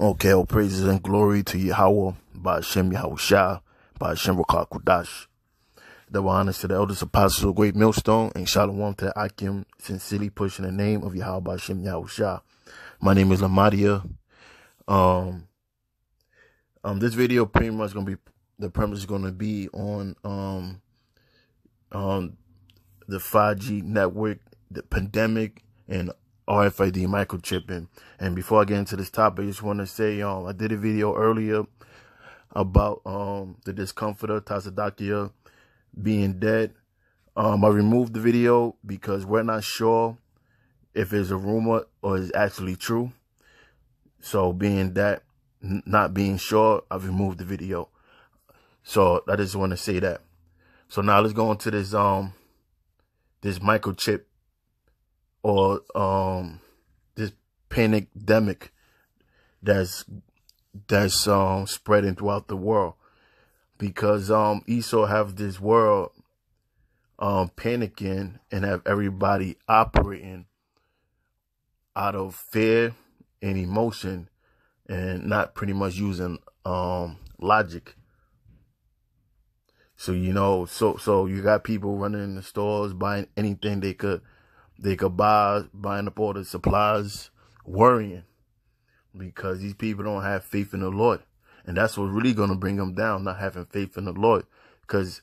Okay, all praises and glory to Yahweh, Ba'ashem Yahushua, Ba'ashem Rakah Kudash. Double honors to the eldest apostles of Great Millstone, and shalom to the Akim, sincerely pushing the name of Yahweh Ba'ashem Yahushua. My name is Lamadia. This video pretty much gonna be, the premise is gonna be on the 5G network, the pandemic, and Rfid microchipping. And before I get into this topic, I just want to say, I did a video earlier about the discomforter Tazadakia being dead. I removed the video because we're not sure if it's a rumor or it's actually true. So being that, not being sure, I've removed the video. So I just want to say that. So now let's go into this this microchip, or this Panic-Demic that's spreading throughout the world, because Esau have this world panicking and have everybody operating out of fear and emotion and not pretty much using logic. So so you got people running in the stores buying anything they could buy, buying up all the supplies, worrying because these people don't have faith in the Lord. And that's what's really going to bring them down, not having faith in the Lord. Because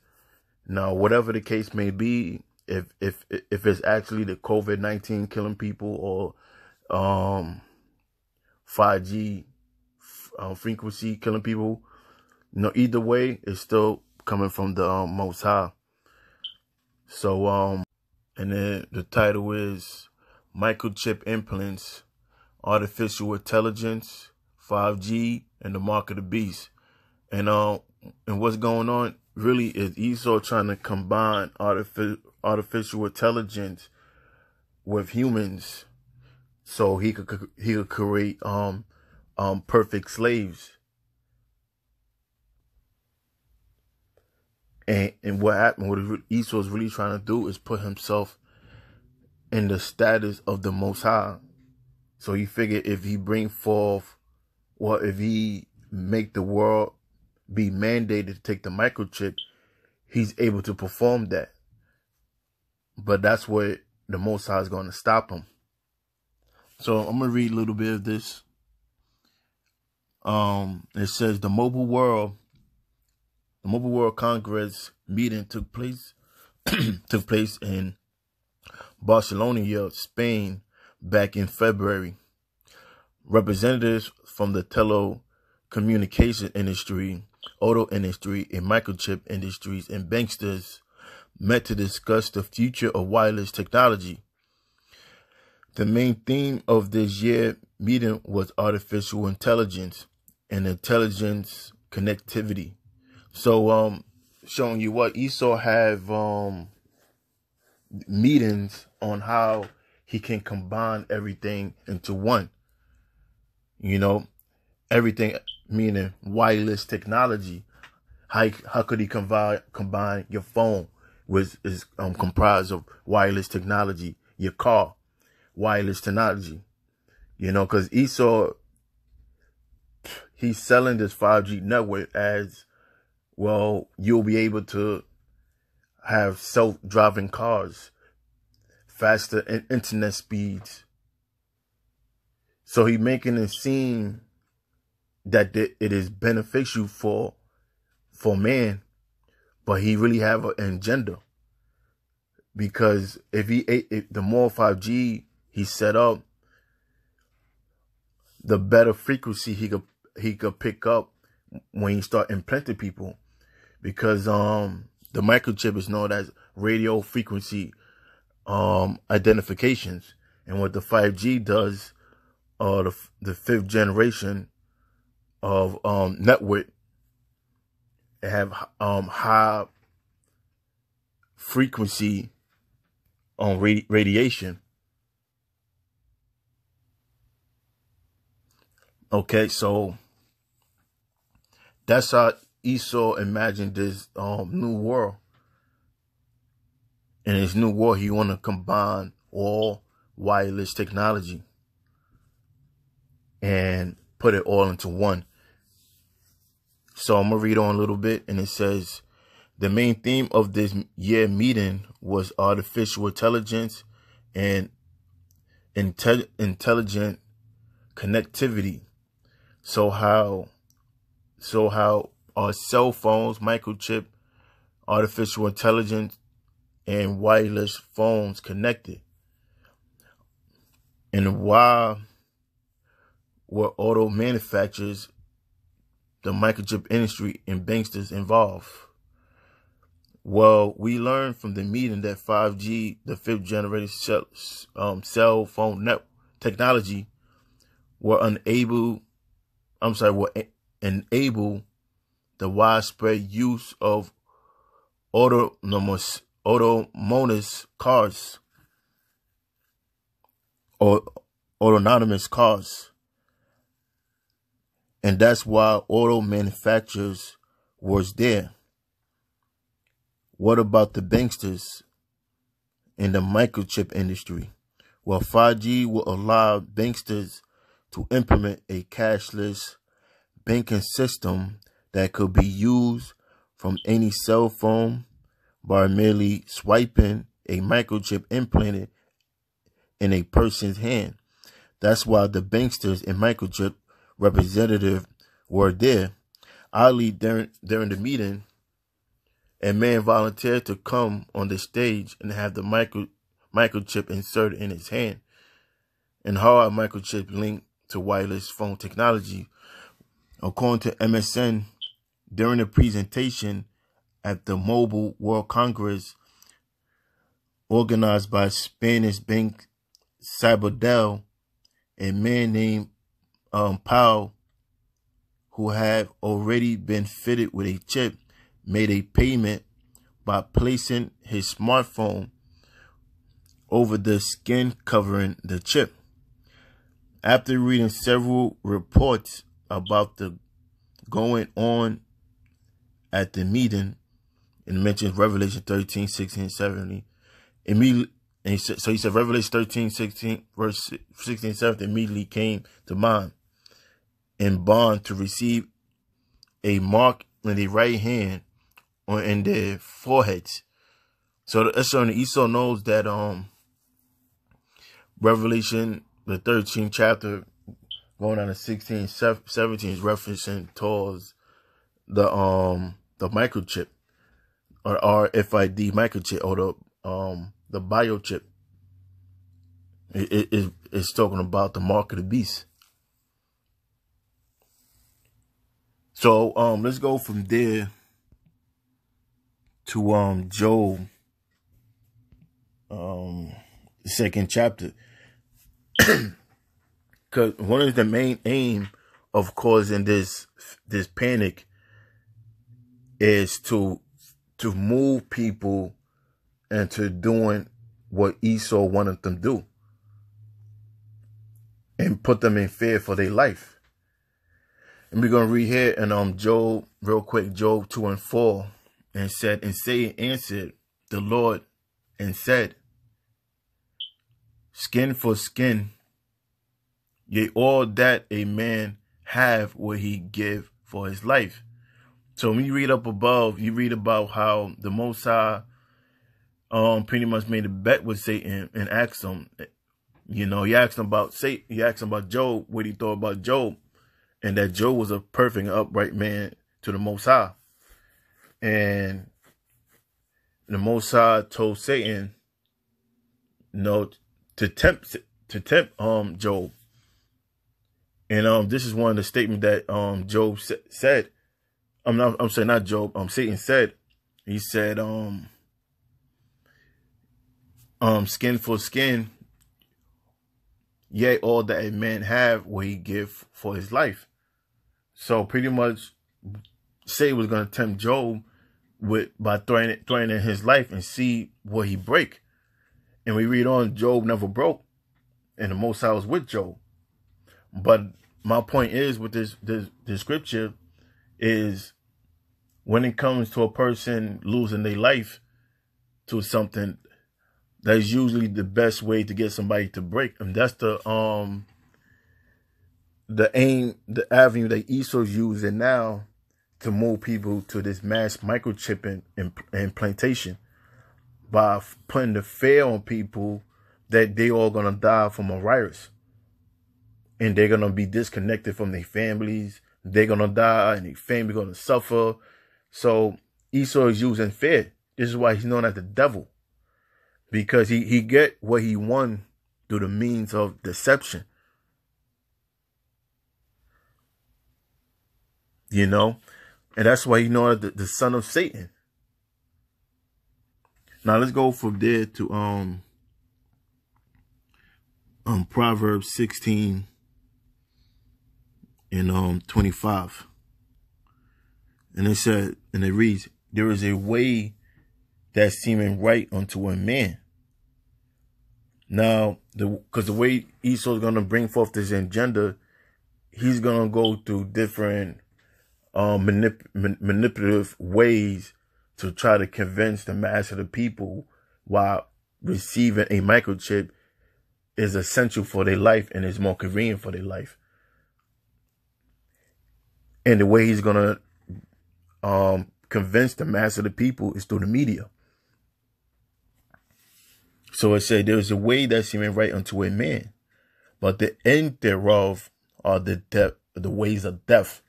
now, whatever the case may be, if it's actually the COVID-19 killing people, or 5G frequency killing people, either way, it's still coming from the Most High. So, and then the title is Microchip Implants, Artificial Intelligence, 5G, and the Mark of the Beast. And what's going on really is Esau trying to combine artificial intelligence with humans, so he could create perfect slaves. And what happened, what Esau is really trying to do is put himself in the status of the Most High. So he figured if he bring forth, or if he make the world be mandated to take the microchip, he's able to perform that. But that's where the Most High is going to stop him. So I'm going to read a little bit of this. It says the Mobile World Congress meeting took place in Barcelona, Spain, back in February. Representatives from the telecommunication industry, auto industry, and microchip industries and banksters met to discuss the future of wireless technology. The main theme of this year's meeting was artificial intelligence and intelligence connectivity. So, showing you what Esau have meetings on how he can combine everything into one. Everything, meaning wireless technology. How could he combine your phone, which is comprised of wireless technology, your car, wireless technology, because Esau, he's selling this 5G network as, well, you'll be able to have self-driving cars, faster internet speeds. So he's making it seem that it is beneficial for man, but he really have an agenda. Because if the more 5G he set up, the better frequency he could pick up when he start implanting people. Because the microchip is known as radio frequency identifications, and what the 5G does, the fifth generation of network, have high frequency on radiation. Okay, so that's how Esau imagined this new world. In his new world, he want to combine all wireless technology. And put it all into one. So I'm going to read on a little bit, and it says, the main theme of this year meeting was artificial intelligence and intelligent connectivity. So how are cell phones, microchip, artificial intelligence, and wireless phones connected? And why were auto manufacturers, the microchip industry, and banksters involved? Well, we learned from the meeting that 5G, the fifth generation cell phone net technology, will enable the widespread use of autonomous cars or autonomous cars. And that's why auto manufacturers was there. What about the banksters in the microchip industry? Well, 5G will allow banksters to implement a cashless banking system that could be used from any cell phone by merely swiping a microchip implanted in a person's hand. That's why the banksters and microchip representative were there. Oddly, during the meeting, a man volunteered to come on the stage and have the microchip inserted in his hand. And how are microchips linked to wireless phone technology? According to MSN, during the presentation at the Mobile World Congress organized by Spanish bank Sabadell, a man named Powell, who had already been fitted with a chip, made a payment by placing his smartphone over the skin covering the chip. After reading several reports about the going on at the meeting, and mentions Revelation 13, 16, 17, immediately, so he said Revelation 13, 16, verse 16, 17 immediately came to mind, and bond to receive a mark in the right hand or in their foreheads. So that's showing that Esau knows that Revelation, the 13th chapter, going on to 16, 17 is referencing towards the microchip, or Rfid microchip, or the biochip. It's talking about the mark of the beast. So let's go from there to Job, the second chapter. Because one of the main aim of causing this panic is to move people into doing what Esau wanted them to do, and put them in fear for their life. And we're going to read here in Job, real quick, Job 2 and 4, and said, and Satan answered the Lord and said, skin for skin, yea, all that a man have will he give for his life. So when you read up above, you read about how the Most High pretty much made a bet with Satan and asked him, he asked him about Satan, he asked him about Job, what he thought about Job, and that Job was a perfect and upright man to the Most High. And the Most High told Satan, to tempt Job. And this is one of the statements that Job said. I'm saying not Job. Satan said. He said, skin for skin, yea, all that a man have will he give for his life. So pretty much, Satan was going to tempt Job by threatening his life and see what he break. And we read on, Job never broke, and the Most High was with Job. But my point is with this scripture is, when it comes to a person losing their life to something, that's usually the best way to get somebody to break. And that's the the avenue that Esau's using now to move people to this mass microchip implantation by putting the fear on people that they all gonna die from a virus and they're gonna be disconnected from their families. They're gonna die and their family gonna suffer. So Esau is using fear. This is why he's known as the devil, because he get what he won through the means of deception. You know, and that's why he's known as the son of Satan. Now let's go from there to Proverbs 16 and 25. And it reads, there is a way that seeming right unto a man. Now, because the way Esau's going to bring forth this agenda, he's going to go through different manipulative ways to try to convince the mass of the people while receiving a microchip is essential for their life and is more convenient for their life. And the way he's going to convince the mass of the people is through the media. So it said, there is a way that seemeth right unto a man, but the end thereof are the ways of death.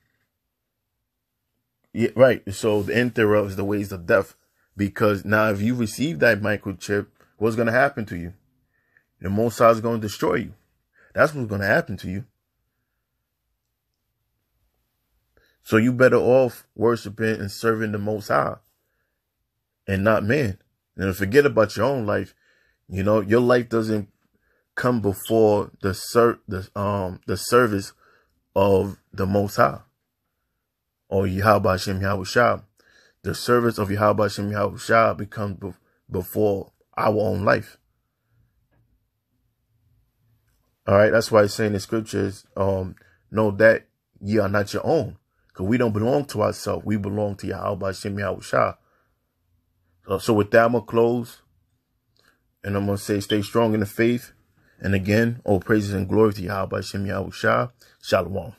Yeah, right. So the end thereof is the ways of death. Because now if you receive that microchip, what's going to happen to you? The Most High is going to destroy you. That's what's going to happen to you. So you better off worshiping and serving the Most High and not man. And forget about your own life. You know, your life doesn't come before the service of the Most High or Yahweh Hashem Yahushua. The service of Yahweh Hashem Yahushua becomes before our own life. All right, that's why it's saying in scriptures, know that ye are not your own. Because we don't belong to ourselves. We belong to Yahweh Hashem Yahushua. So with that, I'm going to close. And I'm going to say, stay strong in the faith. And again, all praises and glory to Yahweh Hashem Yahushua. Shalom.